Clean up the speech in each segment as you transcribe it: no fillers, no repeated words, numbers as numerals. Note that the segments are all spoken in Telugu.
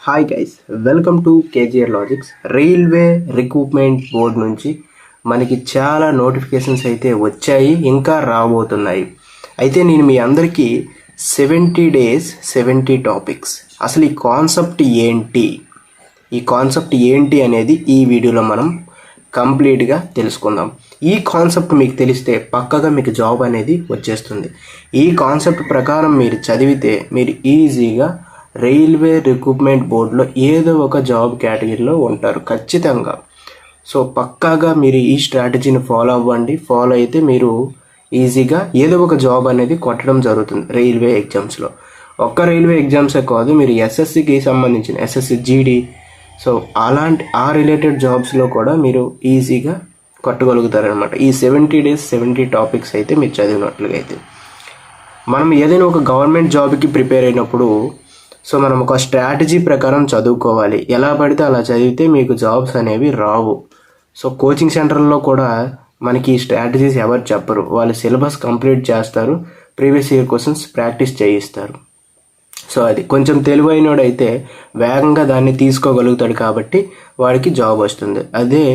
Hi guys, welcome to KGR logics. Railway recruitment board నుంచి మనకి చాలా నోటిఫికేషన్స్ అయితే వచ్చాయి, ఇంకా రాబోతున్నాయి. అయితే నేను మీ అందరికీ 70 days 70 టాపిక్స్ అసలు ఈ కాన్సెప్ట్ ఏంటి అనేది ఈ వీడియోలో మనం కంప్లీట్గా తెలుసుకుందాం. ఈ కాన్సెప్ట్ మీకు తెలిస్తే పక్కగా మీకు జాబ్ అనేది వచ్చేస్తుంది. ఈ కాన్సెప్ట్ ప్రకారం మీరు చదివితే మీరు ఈజీగా రైల్వే రిక్రూట్మెంట్ బోర్డులో ఏదో ఒక జాబ్ కేటగిరీలో ఉంటారు ఖచ్చితంగా. సో పక్కాగా మీరు ఈ స్ట్రాటజీని ఫాలో అవ్వండి. ఫాలో అయితే మీరు ఈజీగా ఏదో ఒక జాబ్ అనేది కొట్టడం జరుగుతుంది రైల్వే ఎగ్జామ్స్లో. ఒక్క రైల్వే ఎగ్జామ్సే కాదు, మీరు ఎస్ఎస్సికి సంబంధించిన ఎస్ఎస్సి జీడీ, సో ఆ రిలేటెడ్ జాబ్స్లో కూడా మీరు ఈజీగా కట్టగలుగుతారనమాట. ఈ 70 days 70 టాపిక్స్ అయితే మీరు చదివినట్లుగా అయితే మనం ఏదైనా ఒక గవర్నమెంట్ జాబ్కి ప్రిపేర్ అయినప్పుడు సో మనం ఒక స్ట్రాటజీ ప్రకారం చదువుకోవాలి. ఎలా పడితే అలా చదివితే మీకు జాబ్స్ అనేవి రావు. సో కోచింగ్ సెంటర్లో కూడా మనకి ఈ స్ట్రాటజీస్ ఎవరు చెప్పరు. వాళ్ళు సిలబస్ కంప్లీట్ చేస్తారు, ప్రీవియస్ ఇయర్ క్వశ్చన్స్ ప్రాక్టీస్ చేయిస్తారు. సో అది కొంచెం తెలివైనోడు అయితే వేగంగా దాన్ని తీసుకోగలుగుతాడు కాబట్టి వాడికి జాబ్ వస్తుంది. అదే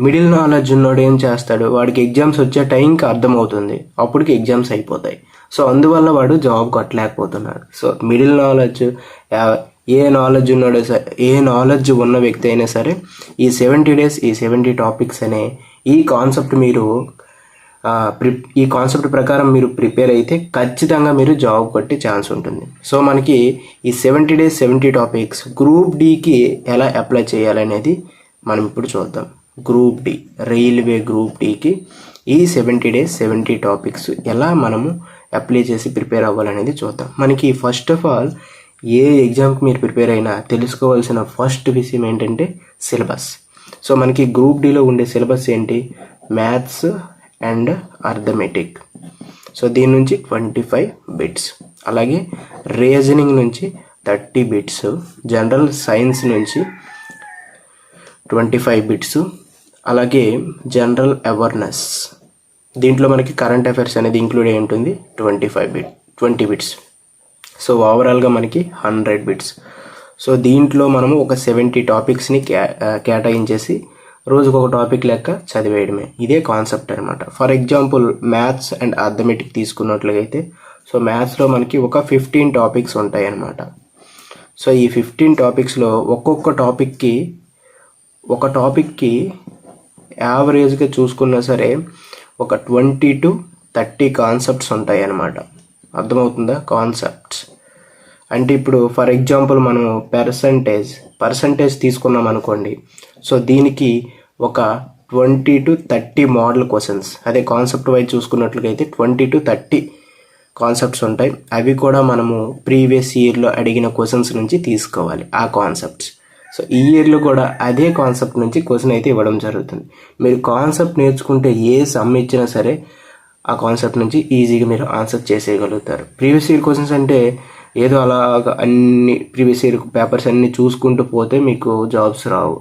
మిడిల్ నాలెడ్జ్ ఉన్నోడు ఏం చేస్తాడు, వాడికి ఎగ్జామ్స్ వచ్చే టైంకి అర్థమవుతుంది, అప్పటికి ఎగ్జామ్స్ అయిపోతాయి. సో అందువల్ల వాడు జాబ్ కొట్టలేకపోతున్నాడు. సో మిడిల్ నాలెడ్జ్, ఏ నాలెడ్జ్ ఉన్న వ్యక్తి అయినా సరే ఈ 70 days 70 టాపిక్స్ అనే ఈ కాన్సెప్ట్ ప్రకారం మీరు ప్రిపేర్ అయితే ఖచ్చితంగా మీరు జాబ్ కొట్టే ఛాన్స్ ఉంటుంది. సో మనకి ఈ 70 days 70 టాపిక్స్ గ్రూప్ డికి ఎలా అప్లై చేయాలనేది మనం ఇప్పుడు చూద్దాం. గ్రూప్ డి, రైల్వే గ్రూప్ డికి ఈ 70 days 70 టాపిక్స్ ఎలా మనము అప్లై చేసి ప్రిపేర్ అవ్వాలనేది చూద్దాం. మనకి ఫస్ట్ ఆఫ్ ఆల్ ఏ ఎగ్జామ్కి మీరు ప్రిపేర్ అయినా తెలుసుకోవాల్సిన ఫస్ట్ విషయం ఏంటంటే సిలబస్. సో మనకి గ్రూప్ డిలో ఉండే సిలబస్ ఏంటి, మ్యాథ్స్ అండ్ అర్థమెటిక్. సో దీని నుంచి 25 బిట్స్, అలాగే రీజనింగ్ నుంచి 30 బిట్స్, జనరల్ సైన్స్ నుంచి 25 బిట్స్, అలాగే జనరల్ అవేర్నెస్, దీంట్లో మనకి కరెంట్ అఫైర్స్ అనేది ఇంక్లూడ్ అయి ఉంటుంది, 20 బిట్స్. సో ఓవరాల్గా మనకి 100 బిట్స్. సో దీంట్లో మనము ఒక 70 టాపిక్స్ని కేటాయించేసి రోజుకు ఒక టాపిక్ లెక్క చదివేయడమే. ఇదే కాన్సెప్ట్ అనమాట. For example maths and arithmetic తీసుకున్నట్లయితే సో మ్యాథ్స్లో మనకి ఒక 15 టాపిక్స్ ఉంటాయి అన్నమాట. సో ఈ 15 టాపిక్స్లో ఒక్కొక్క టాపిక్కి యావరేజ్గా చూసుకున్నా సరే ఒక 20 to 30 కాన్సెప్ట్స్ ఉంటాయి అన్నమాట. అర్థమవుతుందా? కాన్సెప్ట్స్ అంటే ఇప్పుడు ఫర్ ఎగ్జాంపుల్ మనం పర్సంటేజ్ తీసుకున్నాం అనుకోండి. సో దీనికి ఒక 20 to 30 మోడల్ క్వశ్చన్స్, అదే కాన్సెప్ట్ వైజ్ చూసుకున్నట్లయితే 20 to 30 కాన్సెప్ట్స్ ఉంటాయి. అవి కూడా మనము ప్రీవియస్ ఇయర్లో అడిగిన క్వశ్చన్స్ నుంచి తీసుకోవాలి ఆ కాన్సెప్ట్స్. సో ఈ ఇయర్లో కూడా అదే కాన్సెప్ట్ నుంచి క్వశ్చన్ అయితే ఇవ్వడం జరుగుతుంది. మీరు కాన్సెప్ట్ నేర్చుకుంటే ఏ సమ్ ఇచ్చినా సరే ఆ కాన్సెప్ట్ నుంచి ఈజీగా మీరు ఆన్సర్ చేసేయగలుగుతారు. ప్రీవియస్ ఇయర్ క్వశ్చన్స్ అంటే ఏదో అలాగా అన్ని ప్రీవియస్ ఇయర్ పేపర్స్ అన్ని చూసుకుంటూ పోతే మీకు జాబ్స్ రావు.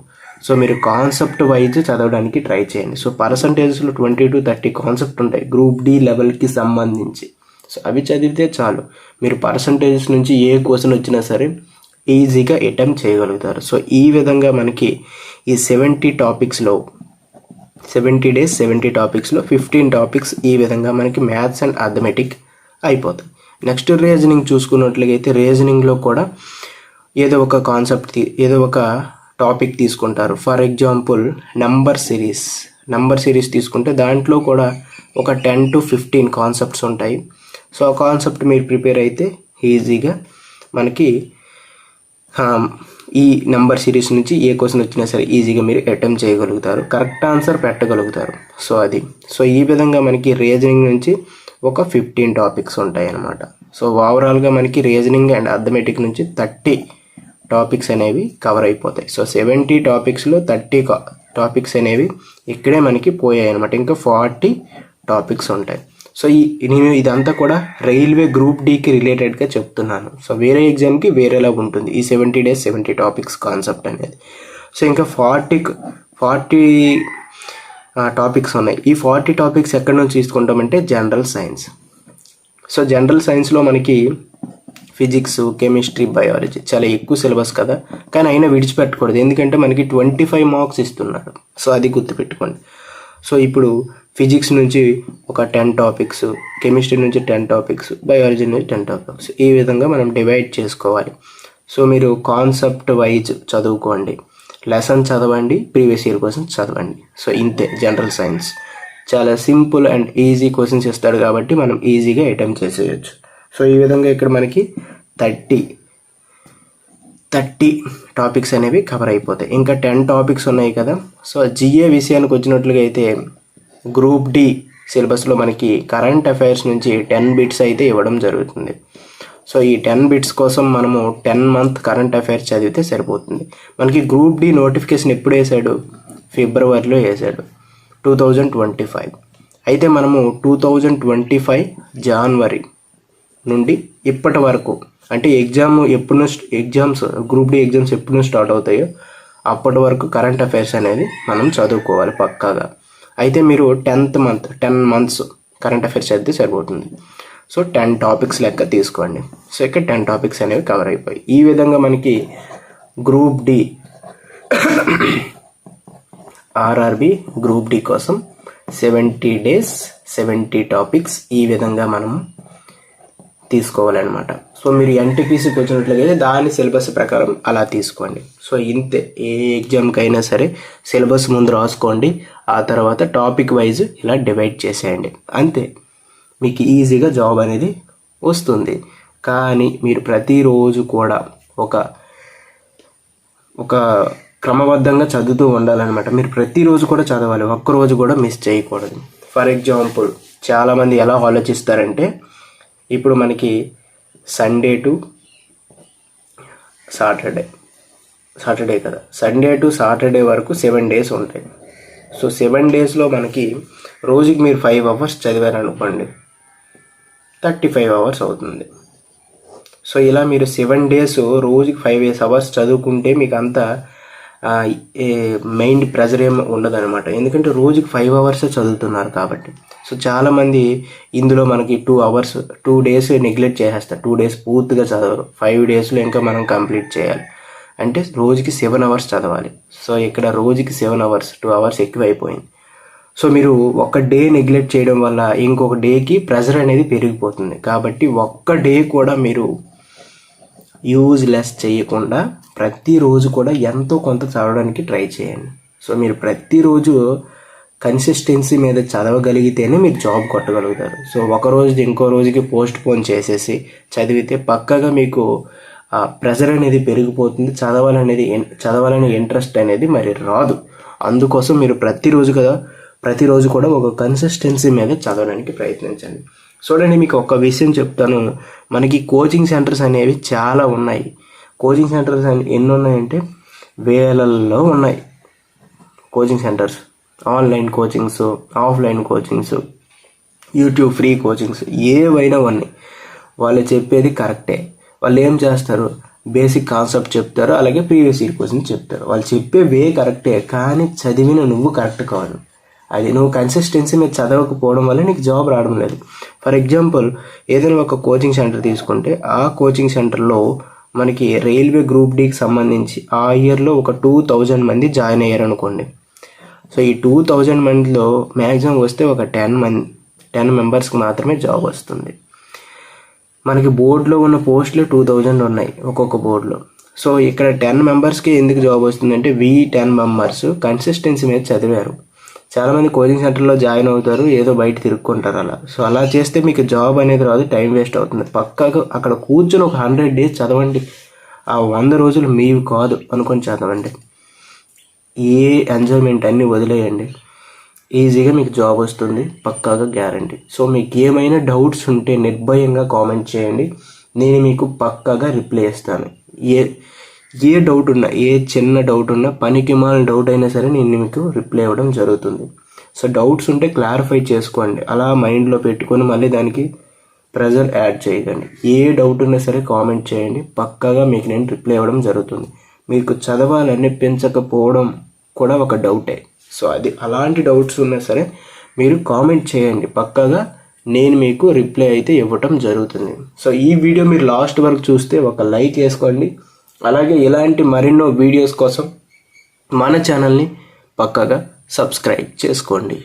సో మీరు కాన్సెప్ట్ వైజ్ చదవడానికి ట్రై చేయండి. సో పర్సంటేజెస్లో 20 to 30 కాన్సెప్ట్ ఉంటాయి గ్రూప్ డి లెవెల్కి సంబంధించి. సో అవి చదివితే చాలు, మీరు పర్సంటేజెస్ నుంచి ఏ క్వశ్చన్ వచ్చినా సరే ఈజీగా అటెంప్ట్ చేయగలుగుతారు. సో ఈ విధంగా మనకి ఈ 70 టాపిక్స్లో 70 days 70 టాపిక్స్లో 15 టాపిక్స్ ఈ విధంగా మనకి మ్యాథ్స్ అండ్ అర్థమెటిక్ అయిపోతాయి. నెక్స్ట్ రీజనింగ్ చూసుకున్నట్లయితే రీజనింగ్లో కూడా ఏదో ఒక టాపిక్ తీసుకుంటారు. ఫర్ ఎగ్జాంపుల్ నంబర్ సిరీస్ తీసుకుంటే దాంట్లో కూడా ఒక 10 to 15 కాన్సెప్ట్స్ ఉంటాయి. సో ఆ కాన్సెప్ట్ మీరు ప్రిపేర్ అయితే ఈజీగా మనకి ఈ నెంబర్ సిరీస్ నుంచి ఏ క్వశ్చన్ వచ్చినా సరే ఈజీగా మీరు అటెంప్ట్ చేయగలుగుతారు, కరెక్ట్ ఆన్సర్ పెట్టగలుగుతారు. సో ఈ విధంగా మనకి రీజనింగ్ నుంచి ఒక 15 టాపిక్స్ ఉంటాయి అన్నమాట. సో ఓవరాల్గా మనకి రీజనింగ్ అండ్ అర్థమెటిక్ నుంచి 30 టాపిక్స్ అనేవి కవర్ అయిపోతాయి. సో 70 టాపిక్స్లో 30 టాపిక్స్ అనేవి ఇక్కడే మనకి పోయాయి అనమాట. ఇంకా 40 టాపిక్స్ ఉంటాయి. సో నేను ఇదంతా కూడా రైల్వే గ్రూప్ డికి రిలేటెడ్గా చెప్తున్నాను. సో వేరే ఎగ్జామ్కి వేరేలా ఉంటుంది ఈ 70 days 70 టాపిక్స్ కాన్సెప్ట్ అనేది. సో ఇంకా 40 టాపిక్స్ ఉన్నాయి. ఈ 40 టాపిక్స్ ఎక్కడి నుంచి తీసుకుంటామంటే జనరల్ సైన్స్. సో జనరల్ సైన్స్లో మనకి ఫిజిక్స్, కెమిస్ట్రీ, బయాలజీ చాలా ఎక్కువ సిలబస్ కదా, కానీ అయినా విడిచిపెట్టకూడదు, ఎందుకంటే మనకి 25 మార్క్స్ ఇస్తున్నాడు. సో అది గుర్తుపెట్టుకోండి. సో ఇప్పుడు ఫిజిక్స్ నుంచి ఒక 10 టాపిక్స్, కెమిస్ట్రీ నుంచి 10 టాపిక్స్, బయాలజీ నుంచి 10 టాపిక్స్, ఈ విధంగా మనం డివైడ్ చేసుకోవాలి. సో మీరు కాన్సెప్ట్ వైజ్ చదువుకోండి, లెసన్ చదవండి, ప్రీవియస్ ఇయర్ క్వశ్చన్స్ చదవండి. సో ఇంతే. జనరల్ సైన్స్ చాలా సింపుల్ అండ్ ఈజీ క్వశ్చన్స్ ఇస్తాడు కాబట్టి మనం ఈజీగా అటెంప్ట్ చేసేయచ్చు. సో ఈ విధంగా ఇక్కడ మనకి 30 టాపిక్స్ అనేవి కవర్ అయిపోతాయి. ఇంకా 10 టాపిక్స్ ఉన్నాయి కదా. సో జిఏ విషయానికి వచ్చినట్లుగా అయితే గ్రూప్ డి సిలబస్లో మనకి కరెంట్ అఫైర్స్ నుంచి 10 బిట్స్ అయితే ఇవ్వడం జరుగుతుంది. సో ఈ 10 బిట్స్ కోసం మనము 10 మంత్ కరెంట్ అఫైర్స్ చదివితే సరిపోతుంది. మనకి గ్రూప్ డి నోటిఫికేషన్ ఎప్పుడు వేసాడు? ఫిబ్రవరిలో వేసాడు, 2025. అయితే మనము 2025 జనవరి నుండి ఇప్పటి వరకు, అంటే ఎగ్జామ్స్ గ్రూప్ డి ఎగ్జామ్స్ ఎప్పుడు స్టార్ట్ అవుతాయో అప్పటి వరకు కరెంట్ అఫైర్స్ అనేది మనం చదువుకోవాలి పక్కాగా. అయితే మీరు 10th month 10 months current affairs చదివితే సరిపోతుంది. సో 10 టాపిక్స్ లెక్క తీసుకోండి. సో ఇక్కడ 10 టాపిక్స్ అనేవి కవర్ అయిపోయి ఈ విధంగా మనకి group D RRB group D కోసం 70 days 70 టాపిక్స్ ఈ విధంగా మనం తీసుకోవాలన్నమాట. సో మీరు ఎన్టీపీసీకి వచ్చినట్లయితే దాని సిలబస్ ప్రకారం అలా తీసుకోండి. సో ఇంతే. ఏ ఎగ్జామ్కి అయినా సరే సిలబస్ ముందు రాసుకోండి, ఆ తర్వాత టాపిక్ వైజ్ ఇలా డివైడ్ చేసేయండి, అంతే. మీకు ఈజీగా జాబ్ అనేది వస్తుంది. కానీ మీరు ప్రతిరోజు కూడా ఒక క్రమబద్ధంగా చదువుతూ ఉండాలన్నమాట. మీరు ప్రతిరోజు కూడా చదవాలి, ఒక్కరోజు కూడా మిస్ చేయకూడదు. ఫర్ ఎగ్జాంపుల్ చాలామంది ఎలా ఆలోచిస్తారంటే, ఇప్పుడు మనకి సండే టు సాటర్డే కదా, సండే టు సాటర్డే వరకు 7 days ఉంటాయి. సో 7 daysలో మనకి రోజుకి మీరు 5 hours చదివారనుకోండి, 35 hours అవుతుంది. సో ఇలా మీరు 7 days రోజుకి 5 hours చదువుకుంటే మీకు అంత మైండ్ ప్రెజర్ ఏమి ఉండదన్నమాట, ఎందుకంటే రోజుకి 5 hours చదువుతున్నారు కాబట్టి. సో చాలామంది ఇందులో మనకి 2 days నెగ్లెక్ట్ చేసేస్తారు, 2 days పూర్తిగా చదవరు, 5 daysలో ఇంకా మనం కంప్లీట్ చేయాలి అంటే రోజుకి 7 hours చదవాలి. సో ఇక్కడ రోజుకి 7 hours, 2 hours ఎక్కువ అయిపోయింది. సో మీరు ఒక డే నెగ్లెక్ట్ చేయడం వల్ల ఇంకొక డేకి ప్రెజర్ అనేది పెరిగిపోతుంది. కాబట్టి ఒక్క డే కూడా మీరు యూజ్లెస్ చేయకుండా ప్రతిరోజు కూడా ఎంతో కొంత చదవడానికి ట్రై చేయండి. సో మీరు ప్రతిరోజు కన్సిస్టెన్సీ మీద చదవగలిగితేనే మీరు జాబ్ కొట్టగలుగుతారు. సో ఒక రోజు ఇంకో రోజుకి పోస్ట్ పోన్ చేసేసి చదివితే పక్కగా మీకు ప్రెజర్ అనేది పెరిగిపోతుంది, చదవాలనే ఇంట్రెస్ట్ అనేది మరి రాదు. అందుకోసం మీరు ప్రతిరోజు కూడా ఒక కన్సిస్టెన్సీ మీద చదవడానికి ప్రయత్నించండి. చూడండి, మీకు ఒక విషయం చెప్తాను. మనకి కోచింగ్ సెంటర్స్ అనేవి చాలా ఉన్నాయి. కోచింగ్ సెంటర్స్ ఎన్ని ఉన్నాయంటే వేలల్లో ఉన్నాయి. Coaching centres, online coachings, offline coachings, YouTube free coachings, ఏవైనా ఉన్నాయి. వాళ్ళు చెప్పేది కరెక్టే. వాళ్ళు ఏం చేస్తారు, బేసిక్ కాన్సెప్ట్ చెప్తారు, అలాగే ప్రీవియస్ ఇయర్ క్వశ్చన్స్ చెప్తారు. వాళ్ళు చెప్పే వే కరెక్టే, కానీ చదివిన నువ్వు కరెక్ట్ కాదు. అది నువ్వు కన్సిస్టెన్సీ మీద చదవకపోవడం వల్ల నీకు జాబ్ రావడం లేదు. ఫర్ ఎగ్జాంపుల్ ఏదైనా ఒక కోచింగ్ సెంటర్ తీసుకుంటే ఆ కోచింగ్ సెంటర్లో మనకి రైల్వే గ్రూప్ డికి సంబంధించి ఆ ఇయర్లో ఒక 2000 మంది జాయిన్ అయ్యారు అనుకోండి. సో ఈ 2000 మందిలో మ్యాక్సిమం వస్తే ఒక 10 మెంబర్స్కి మాత్రమే జాబ్ వస్తుంది. మనకి బోర్డులో ఉన్న పోస్టులు 2000 ఉన్నాయి ఒక్కొక్క బోర్డులో. సో ఇక్కడ 10 మెంబర్స్కి ఎందుకు జాబ్ వస్తుందంటే 10 మెంబర్స్ కన్సిస్టెన్సీ మీద చదివారు. చాలామంది కోచింగ్ సెంటర్లో జాయిన్ అవుతారు, ఏదో బయట తిరుక్కుంటారు అలా. సో అలా చేస్తే మీకు జాబ్ అనేది రాదు, టైం వేస్ట్ అవుతుంది. పక్కాగా అక్కడ కూర్చొని ఒక 100 days చదవండి. ఆ 100 రోజులు మీవి కాదు అనుకొని చదవండి. ఏ ఎంజాయ్మెంట్ అన్నీ వదిలేయండి, ఈజీగా మీకు జాబ్ వస్తుంది, పక్కాగా గ్యారంటీ. సో మీకు ఏమైనా డౌట్స్ ఉంటే నిర్భయంగా కామెంట్ చేయండి, నేను మీకు పక్కాగా రిప్లై ఇస్తాను. ఏ డౌట్ ఉన్నా, ఏ చిన్న డౌట్ ఉన్నా, పనికి మాలిన డౌట్ అయినా సరే నేను మీకు రిప్లై ఇవ్వడం జరుగుతుంది. సో డౌట్స్ ఉంటే క్లారిఫై చేసుకోండి, అలా మైండ్లో పెట్టుకొని మళ్ళీ దానికి ప్రెజర్ యాడ్ చేయకండి. ఏ డౌట్ ఉన్నా సరే కామెంట్ చేయండి, పక్కాగా మీకు నేను రిప్లై ఇవ్వడం జరుగుతుంది. మీకు చదవాలనిపించకపోవడం కూడా ఒక డౌటే. సో అలాంటి డౌట్స్ ఉన్నా సరే మీరు కామెంట్ చేయండి, పక్కాగా నేను మీకు రిప్లై అయితే ఇవ్వటం జరుగుతుంది. సో ఈ వీడియో మీరు లాస్ట్ వరకు చూస్తే ఒక లైక్ వేసుకోండి. అలాగే ఇలాంటి మరెన్నో వీడియోస్ కోసం మన ఛానల్ని పక్కాగా సబ్స్క్రైబ్ చేసుకోండి.